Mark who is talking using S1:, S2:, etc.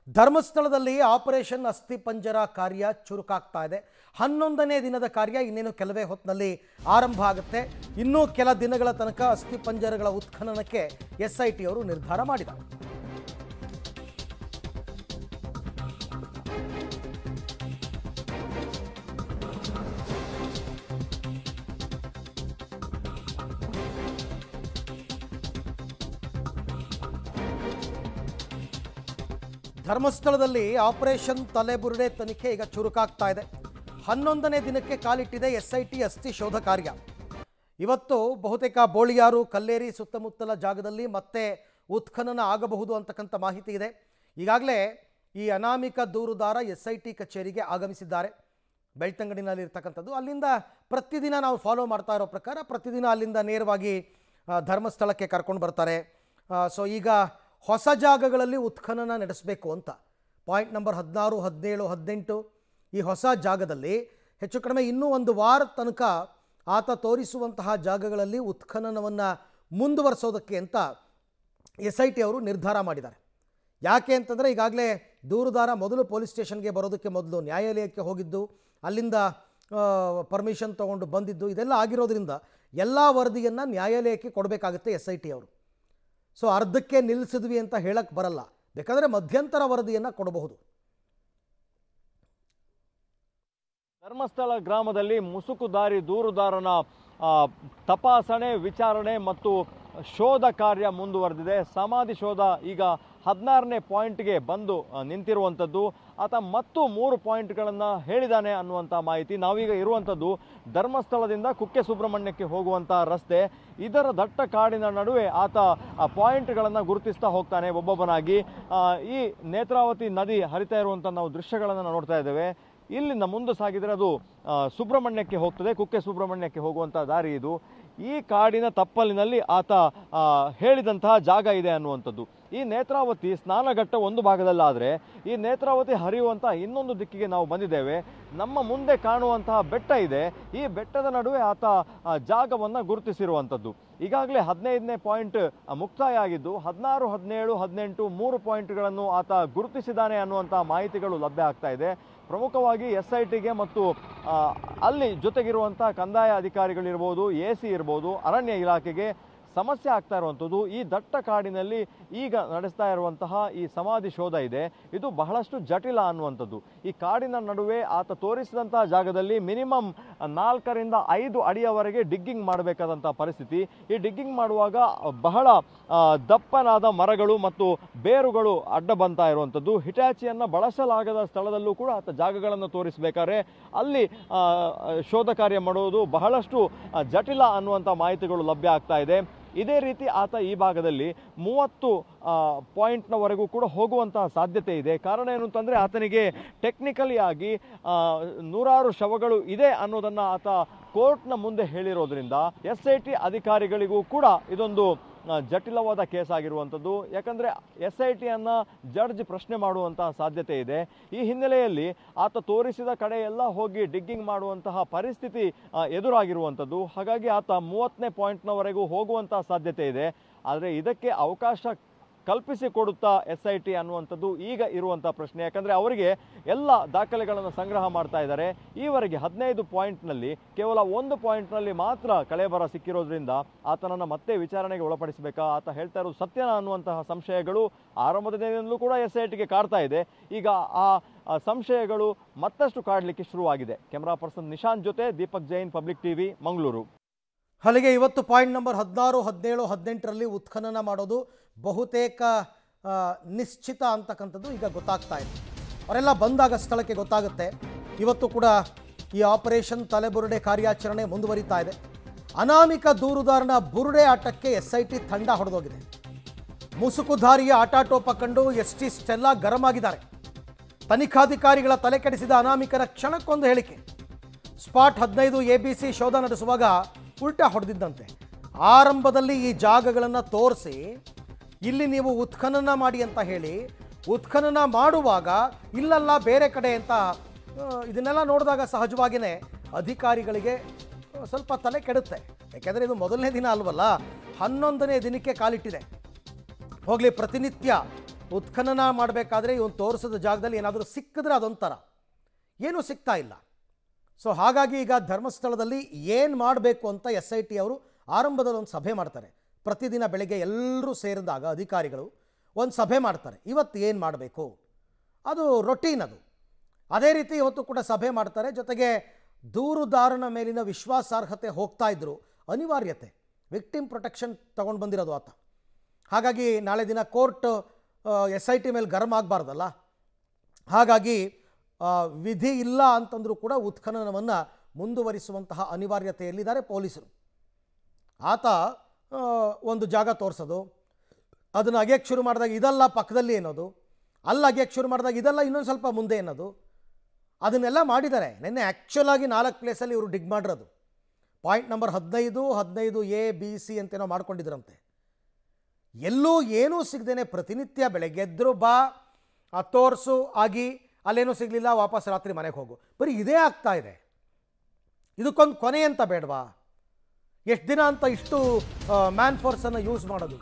S1: ಧರ್ಮಸ್ಥಳದಲ್ಲಿ ಆಪರೇಷನ್ ಅಸ್ಥಿಪಂಜರ ಕಾರ್ಯ ಚುರುಕಾಗ್ತಾ ಇದೆ. 11ನೇ ದಿನದ ಕಾರ್ಯ ಇನ್ನೇನು ಕೆಲವೇ ಹೊತ್ತಿನಲ್ಲಿ ಆರಂಭ ಆಗುತ್ತೆ. ಇನ್ನೂ ಕೆಲ ದಿನಗಳ ತನಕ ಅಸ್ಥಿಪಂಜರಗಳ ಉತ್ಖನನಕ್ಕೆ SIT ಅವರು ನಿರ್ಧಾರ ಮಾಡಿದ್ದಾರೆ. ಧರ್ಮಸ್ಥಳದಲ್ಲಿ ಆಪರೇಷನ್ ತಲೆಬುರುಡೆ ತನಿಖೆ ಈಗ ಚುರುಕಾಗ್ತಾ ಇದೆ. 11ನೇ ದಿನಕ್ಕೆ ಕಾಲಿಟ್ಟಿದೆ SIT ಅಸ್ಥಿ ಶೋಧ ಕಾರ್ಯ. ಇವತ್ತು ಬಹುತೇಕ ಬೋಳಿಯಾರು, ಕಲ್ಲೇರಿ ಸುತ್ತಮುತ್ತಲ ಜಾಗದಲ್ಲಿ ಮತ್ತೆ ಉತ್ಖನನ ಆಗಬಹುದು ಅಂತಕ್ಕಂಥ ಮಾಹಿತಿ ಇದೆ. ಈಗಾಗಲೇ ಈ ಅನಾಮಿಕ ದೂರುದಾರ SIT ಕಚೇರಿಗೆ ಆಗಮಿಸಿದ್ದಾರೆ. ಬೆಳ್ತಂಗಡಿನಲ್ಲಿರ್ತಕ್ಕಂಥದ್ದು. ಅಲ್ಲಿಂದ ಪ್ರತಿದಿನ ನಾವು ಫಾಲೋ ಮಾಡ್ತಾ ಇರೋ ಪ್ರಕಾರ ಪ್ರತಿದಿನ ಅಲ್ಲಿಂದ ನೇರವಾಗಿ ಧರ್ಮಸ್ಥಳಕ್ಕೆ ಕರ್ಕೊಂಡು ಬರ್ತಾರೆ. ಸೊ ಈಗ ಹೊಸ ಜಾಗಗಳಲ್ಲಿ ಉತ್ಖನನ ನಡೆಸಬೇಕು ಅಂತ ಪಾಯಿಂಟ್ ನಂಬರ್ 16, 17, 18 ಈ ಹೊಸ ಜಾಗದಲ್ಲಿ ಹೆಚ್ಚು ಕಡಿಮೆ ಇನ್ನೂ ಒಂದು ವಾರದ ತನಕ ಆತ ತೋರಿಸುವಂತಹ ಜಾಗಗಳಲ್ಲಿ ಉತ್ಖನನವನ್ನು ಮುಂದುವರಿಸೋದಕ್ಕೆ ಅಂತ SIT ಅವರು ನಿರ್ಧಾರ ಮಾಡಿದ್ದಾರೆ. ಯಾಕೆ ಅಂತಂದರೆ ಈಗಾಗಲೇ ದೂರುದಾರ ಮೊದಲು ಪೊಲೀಸ್ ಸ್ಟೇಷನ್ಗೆ ಬರೋದಕ್ಕೆ ಮೊದಲು ನ್ಯಾಯಾಲಯಕ್ಕೆ ಹೋಗಿದ್ದು, ಅಲ್ಲಿಂದ ಪರ್ಮಿಷನ್ ತೊಗೊಂಡು ಬಂದಿದ್ದು, ಇದೆಲ್ಲ ಆಗಿರೋದ್ರಿಂದ ಎಲ್ಲ ವರದಿಯನ್ನು ನ್ಯಾಯಾಲಯಕ್ಕೆ ಕೊಡಬೇಕಾಗುತ್ತೆ SIT ಅವರು. ಸೊ ಅರ್ಧಕ್ಕೆ ನಿಲ್ಲಿಸಿದ್ವಿ ಅಂತ ಹೇಳಕ್ಕೆ ಬರಲ್ಲ, ಬೇಕಾದರೆ ಮಧ್ಯಂತರ ವರದಿಯನ್ನು ಕೊಡಬಹುದು.
S2: ಧರ್ಮಸ್ಥಳ ಗ್ರಾಮದಲ್ಲಿ ಮುಸುಕುದಾರಿ ದೂರುದಾರನ ತಪಾಸಣೆ, ವಿಚಾರಣೆ ಮತ್ತು ಶೋಧ ಕಾರ್ಯ ಮುಂದುವರೆದಿದೆ. ಸಮಾಧಿ ಶೋಧ ಈಗ 16ನೇ ಪಾಯಿಂಟ್ಗೆ ಬಂದು ನಿಂತಿರುವಂಥದ್ದು. ಆತ ಮತ್ತು 3 ಪಾಯಿಂಟ್ಗಳನ್ನು ಹೇಳಿದ್ದಾನೆ ಅನ್ನುವಂಥ ಮಾಹಿತಿ. ನಾವೀಗ ಇರುವಂಥದ್ದು ಧರ್ಮಸ್ಥಳದಿಂದ ಕುಕ್ಕೆ ಸುಬ್ರಹ್ಮಣ್ಯಕ್ಕೆ ಹೋಗುವಂಥ ರಸ್ತೆ. ಇದರ ದಟ್ಟ ಕಾಡಿನ ನಡುವೆ ಆತ ಪಾಯಿಂಟ್ಗಳನ್ನು ಗುರುತಿಸ್ತಾ ಹೋಗ್ತಾನೆ ಒಬ್ಬೊಬ್ಬನಾಗಿ. ಈ ನೇತ್ರಾವತಿ ನದಿ ಹರಿತಾ ಇರುವಂಥ ನಾವು ದೃಶ್ಯಗಳನ್ನು ನೋಡ್ತಾ ಇದ್ದೇವೆ. ಇಲ್ಲಿಂದ ಮುಂದೆ ಸಾಗಿದರೆ ಅದು ಸುಬ್ರಹ್ಮಣ್ಯಕ್ಕೆ ಹೋಗ್ತದೆ, ಕುಕ್ಕೆ ಸುಬ್ರಹ್ಮಣ್ಯಕ್ಕೆ ಹೋಗುವಂಥ ದಾರಿ ಇದು. ಈ ಕಾಡಿನ ತಪ್ಪಲಿನಲ್ಲಿ ಆತ ಹೇಳಿದಂತಹ ಜಾಗ ಇದೆ ಅನ್ನುವಂಥದ್ದು. ಈ ನೇತ್ರಾವತಿ ಸ್ನಾನಘಟ್ಟ ಒಂದು ಭಾಗದಲ್ಲಾದರೆ ಈ ನೇತ್ರಾವತಿ ಹರಿಯುವಂಥ ಇನ್ನೊಂದು ದಿಕ್ಕಿಗೆ ನಾವು ಬಂದಿದ್ದೇವೆ. ನಮ್ಮ ಮುಂದೆ ಕಾಣುವಂತಹ ಬೆಟ್ಟ ಇದೆ. ಈ ಬೆಟ್ಟದ ನಡುವೆ ಆತ ಜಾಗವನ್ನು ಗುರುತಿಸಿರುವಂಥದ್ದು. ಈಗಾಗಲೇ 15ನೇ ಪಾಯಿಂಟ್ ಮುಕ್ತಾಯ ಆಗಿದ್ದು 16, 17, 18 3 ಪಾಯಿಂಟ್ಗಳನ್ನು ಆತ ಗುರುತಿಸಿದ್ದಾನೆ ಅನ್ನುವಂಥ ಮಾಹಿತಿಗಳು ಲಭ್ಯ ಆಗ್ತಾ ಇದೆ. ಪ್ರಮುಖವಾಗಿ SITಗೆ ಮತ್ತು ಅಲ್ಲಿ ಜೊತೆಗಿರುವಂಥ ಕಂದಾಯ ಅಧಿಕಾರಿಗಳಿರ್ಬೋದು, AC ಇರ್ಬೋದು, ಅರಣ್ಯ ಇಲಾಖೆಗೆ ಸಮಸ್ಯೆ ಆಗ್ತಾ ಇರುವಂಥದ್ದು ಈ ದಟ್ಟ ಕಾಡಿನಲ್ಲಿ ಈಗ ನಡೆಸ್ತಾ ಇರುವಂತಹ ಈ ಸಮಾಧಿ ಶೋಧ ಇದೆ. ಇದು ಬಹಳಷ್ಟು ಜಟಿಲ ಅನ್ನುವಂಥದ್ದು. ಈ ಕಾಡಿನ ನಡುವೆ ಆತ ತೋರಿಸಿದಂತಹ ಜಾಗದಲ್ಲಿ ಮಿನಿಮಮ್ 4ರಿಂದ 5 ಅಡಿಯವರೆಗೆ ಡಿಗ್ಗಿಂಗ್ ಮಾಡಬೇಕಾದಂಥ ಪರಿಸ್ಥಿತಿ. ಈ ಡಿಗ್ಗಿಂಗ್ ಮಾಡುವಾಗ ಬಹಳ ದಪ್ಪನಾದ ಮರಗಳು ಮತ್ತು ಬೇರುಗಳು ಅಡ್ಡ ಬಂತಾ ಇರುವಂಥದ್ದು. ಹಿಟಾಚಿಯನ್ನು ಬಳಸಲಾಗದ ಸ್ಥಳದಲ್ಲೂ ಕೂಡ ಆತ ಜಾಗಗಳನ್ನು ತೋರಿಸಬೇಕಾದ್ರೆ ಅಲ್ಲಿ ಶೋಧ ಕಾರ್ಯ ಮಾಡುವುದು ಬಹಳಷ್ಟು ಜಟಿಲ ಅನ್ನುವಂಥ ಮಾಹಿತಿಗಳು ಲಭ್ಯ ಆಗ್ತಾ ಇದೆ. ಇದೇ ರೀತಿ ಆತ ಈ ಭಾಗದಲ್ಲಿ 30 ಪಾಯಿಂಟ್ನವರೆಗೂ ಕೂಡ ಹೋಗುವಂತಹ ಸಾಧ್ಯತೆ ಇದೆ. ಕಾರಣ ಏನು ಅಂತಂದರೆ ಆತನಿಗೆ ಟೆಕ್ನಿಕಲಿ ಆಗಿ 100 ಶವಗಳು ಇದೆ ಅನ್ನೋದನ್ನು ಆತ ಕೋರ್ಟ್ನ ಮುಂದೆ ಹೇಳಿರೋದ್ರಿಂದ SIT ಅಧಿಕಾರಿಗಳಿಗೂ ಕೂಡ ಇದೊಂದು ಜಟಿಲವಾದ ಕೇಸ್ ಆಗಿರುವಂಥದ್ದು. ಯಾಕಂದರೆ SITಯನ್ನು ಜಡ್ಜ್ ಪ್ರಶ್ನೆ ಮಾಡುವಂತಹ ಸಾಧ್ಯತೆ ಇದೆ. ಈ ಹಿನ್ನೆಲೆಯಲ್ಲಿ ಆತ ತೋರಿಸಿದ ಕಡೆ ಎಲ್ಲ ಹೋಗಿ ಡಿಗ್ಗಿಂಗ್ ಮಾಡುವಂತಹ ಪರಿಸ್ಥಿತಿ ಎದುರಾಗಿರುವಂಥದ್ದು. ಹಾಗಾಗಿ ಆತ 30ನೇ ಪಾಯಿಂಟ್ನವರೆಗೂ ಹೋಗುವಂತಹ ಸಾಧ್ಯತೆ ಇದೆ. ಆದರೆ ಇದಕ್ಕೆ ಅವಕಾಶ ಕಲ್ಪಿಸಿಕೊಡುತ್ತಾ SIT ಅನ್ನುವಂಥದ್ದು ಈಗ ಇರುವಂಥ ಪ್ರಶ್ನೆ. ಯಾಕಂದರೆ ಅವರಿಗೆ ಎಲ್ಲ ದಾಖಲೆಗಳನ್ನು ಸಂಗ್ರಹ ಮಾಡ್ತಾ ಇದ್ದಾರೆ. ಈವರೆಗೆ 15 ಪಾಯಿಂಟ್ನಲ್ಲಿ ಕೇವಲ 1 ಪಾಯಿಂಟ್ನಲ್ಲಿ ಮಾತ್ರ ಕಳೆಬರ ಸಿಕ್ಕಿರೋದ್ರಿಂದ ಆತನನ್ನು ಮತ್ತೆ ವಿಚಾರಣೆಗೆ ಒಳಪಡಿಸಬೇಕಾ, ಆತ ಹೇಳ್ತಾ ಇರೋದು ಸತ್ಯನ ಅನ್ನುವಂತಹ ಸಂಶಯಗಳು ಆರಂಭದ ದಿನದಿಂದಲೂ ಕೂಡ SITಗೆ ಕಾಡ್ತಾ ಇದೆ. ಈಗ ಆ ಸಂಶಯಗಳು ಮತ್ತಷ್ಟು ಕಾಡಲಿಕ್ಕೆ ಶುರುವಾಗಿದೆ. ಕ್ಯಾಮರಾ ಪರ್ಸನ್ ನಿಶಾಂತ್ ಜೊತೆ ದೀಪಕ್ ಜೈನ್, ಪಬ್ಲಿಕ್ TV, ಮಂಗಳೂರು.
S1: ಅಲ್ಲಿಗೆ ಇವತ್ತು ಪಾಯಿಂಟ್ ನಂಬರ್ 16, 17, 18ರಲ್ಲಿ ಉತ್ಖನನ ಮಾಡೋದು ಬಹುತೇಕ ನಿಶ್ಚಿತ ಅಂತಕ್ಕಂಥದ್ದು ಈಗ ಗೊತ್ತಾಗ್ತಾ ಇದೆ. ಅವರೆಲ್ಲ ಬಂದಾಗ ಸ್ಥಳಕ್ಕೆ ಗೊತ್ತಾಗುತ್ತೆ. ಇವತ್ತು ಕೂಡ ಈ ಆಪರೇಷನ್ ತಲೆಬುರುಡೆ ಕಾರ್ಯಾಚರಣೆ ಮುಂದುವರಿತಾ ಇದೆ. ಅನಾಮಿಕ ದೂರುದಾರನ ಬುರುಡೆ ಆಟಕ್ಕೆ SIT ತಂಡ ಹೊಡೆದೋಗಿದೆ. ಮುಸುಕುಧಾರಿಯ ಆಟಾಟೋಪ ಕಂಡು ST ಸ್ಟೆಲ್ಲಾ ಗರಂ ಆಗಿದ್ದಾರೆ. ತನಿಖಾಧಿಕಾರಿಗಳ ತಲೆ ಕೆಡಿಸಿದ ಅನಾಮಿಕರ ಕ್ಷಣಕ್ಕೊಂದು ಹೇಳಿಕೆ. ಸ್ಪಾಟ್ 15 ABC ಶೋಧ ನಡೆಸುವಾಗ ಉಲ್ಟಾ ಹೊಡೆದಿದ್ದಂತೆ. ಆರಂಭದಲ್ಲಿ ಈ ಜಾಗಗಳನ್ನು ತೋರಿಸಿ ಇಲ್ಲಿ ನೀವು ಉತ್ಖನನ ಮಾಡಿ ಅಂತ ಹೇಳಿ ಉತ್ಖನನ ಮಾಡುವಾಗ ಇಲ್ಲಲ್ಲ ಬೇರೆ ಕಡೆ ಅಂತ ಇದನ್ನೆಲ್ಲ ನೋಡಿದಾಗ ಸಹಜವಾಗಿಯೇ ಅಧಿಕಾರಿಗಳಿಗೆ ಸ್ವಲ್ಪ ತಲೆ ಕೆಡುತ್ತೆ. ಯಾಕೆಂದರೆ ಇದು ಮೊದಲನೇ ದಿನ ಅಲ್ವಲ್ಲ, 11ನೇ ದಿನಕ್ಕೆ ಕಾಲಿಟ್ಟಿದೆ. ಹೋಗಲಿ, ಪ್ರತಿನಿತ್ಯ ಉತ್ಖನನ ಮಾಡಬೇಕಾದ್ರೆ ಇವನು ತೋರಿಸಿದ ಜಾಗದಲ್ಲಿ ಏನಾದರೂ ಸಿಕ್ಕಿದ್ರೆ ಅದೊಂಥರ, ಏನೂ ಸಿಗ್ತಾ ಇಲ್ಲ. ಸೊ ಹಾಗಾಗಿ ಈಗ ಧರ್ಮಸ್ಥಳದಲ್ಲಿ ಏನು ಮಾಡಬೇಕು ಅಂತ SIT ಅವರು ಆರಂಭದಲ್ಲಿ ಒಂದು ಸಭೆ ಮಾಡ್ತಾರೆ. ಪ್ರತಿದಿನ ಬೆಳಗ್ಗೆ ಎಲ್ಲರೂ ಸೇರಿದಾಗ ಅಧಿಕಾರಿಗಳು ಒಂದು ಸಭೆ ಮಾಡ್ತಾರೆ. ಇವತ್ತು ಏನು ಮಾಡಬೇಕು, ಅದು ರೊಟೀನ್ ಅದು. ಅದೇ ರೀತಿ ಇವತ್ತು ಕೂಡ ಸಭೆ ಮಾಡ್ತಾರೆ. ಜೊತೆಗೆ ದೂರುದಾರನ ಮೇಲಿನ ವಿಶ್ವಾಸಾರ್ಹತೆ ಹೋಗ್ತಾ ಇದ್ದರು, ಅನಿವಾರ್ಯತೆ, ವಿಕ್ಟಿಮ್ ಪ್ರೊಟೆಕ್ಷನ್ ತೊಗೊಂಡು ಬಂದಿರೋದು ಆತ. ಹಾಗಾಗಿ ನಾಳೆ ದಿನ ಕೋರ್ಟ್ SIT ಮೇಲೆ ಗರಂ ಆಗಬಾರ್ದಲ್ಲ. ಹಾಗಾಗಿ ವಿಧಿ ಇಲ್ಲ ಅಂತಂದರೂ ಕೂಡ ಉತ್ಖನನವನ್ನು ಮುಂದುವರಿಸುವಂತಹ ಅನಿವಾರ್ಯತೆಯಲ್ಲಿದ್ದಾರೆ ಪೊಲೀಸರು. ಆತ ಒಂದು ಜಾಗ ತೋರಿಸೋದು, ಅದನ್ನು ಅಗೆಯಕ್ಕೆ ಶುರು ಮಾಡಿದಾಗ ಇದೆಲ್ಲ ಪಕ್ಕದಲ್ಲಿ ಏನೋದು, ಅಲ್ಲಿ ಅಗೆಯಕ್ಕೆ ಶುರು ಮಾಡಿದಾಗ ಇದೆಲ್ಲ ಇನ್ನೊಂದು ಸ್ವಲ್ಪ ಮುಂದೆ ಏನೋದು, ಅದನ್ನೆಲ್ಲ ಮಾಡಿದ್ದಾರೆ. ನಿನ್ನೆ ಆ್ಯಕ್ಚುಲಾಗಿ 4 ಪ್ಲೇಸಲ್ಲಿ ಇವರು ಡಿಗ್ ಮಾಡಿರೋದು. Point number 15, 15A, B, C ಅಂತೇನೋ ಮಾಡ್ಕೊಂಡಿದ್ರಂತೆ. ಎಲ್ಲೂ ಏನೂ ಸಿಗದೇನೆ ಪ್ರತಿನಿತ್ಯ ಬೆಳಗ್ಗೆ ಎದ್ರು ಬಾ, ತೋರಿಸು ಆಗಿ, ಅಲ್ಲೇನೂ ಸಿಗಲಿಲ್ಲ, ವಾಪಸ್ ರಾತ್ರಿ ಮನೆಗೆ ಹೋಗು, ಬರೀ ಇದೇ ಆಗ್ತಾ ಇದೆ. ಇದಕ್ಕೊಂದು ಕೊನೆ ಅಂತ ಬೇಡವಾ? ಎಷ್ಟು ದಿನ ಅಂತ ಇಷ್ಟು ಮ್ಯಾನ್ ಫೋರ್ಸನ್ನು ಯೂಸ್ ಮಾಡೋದು?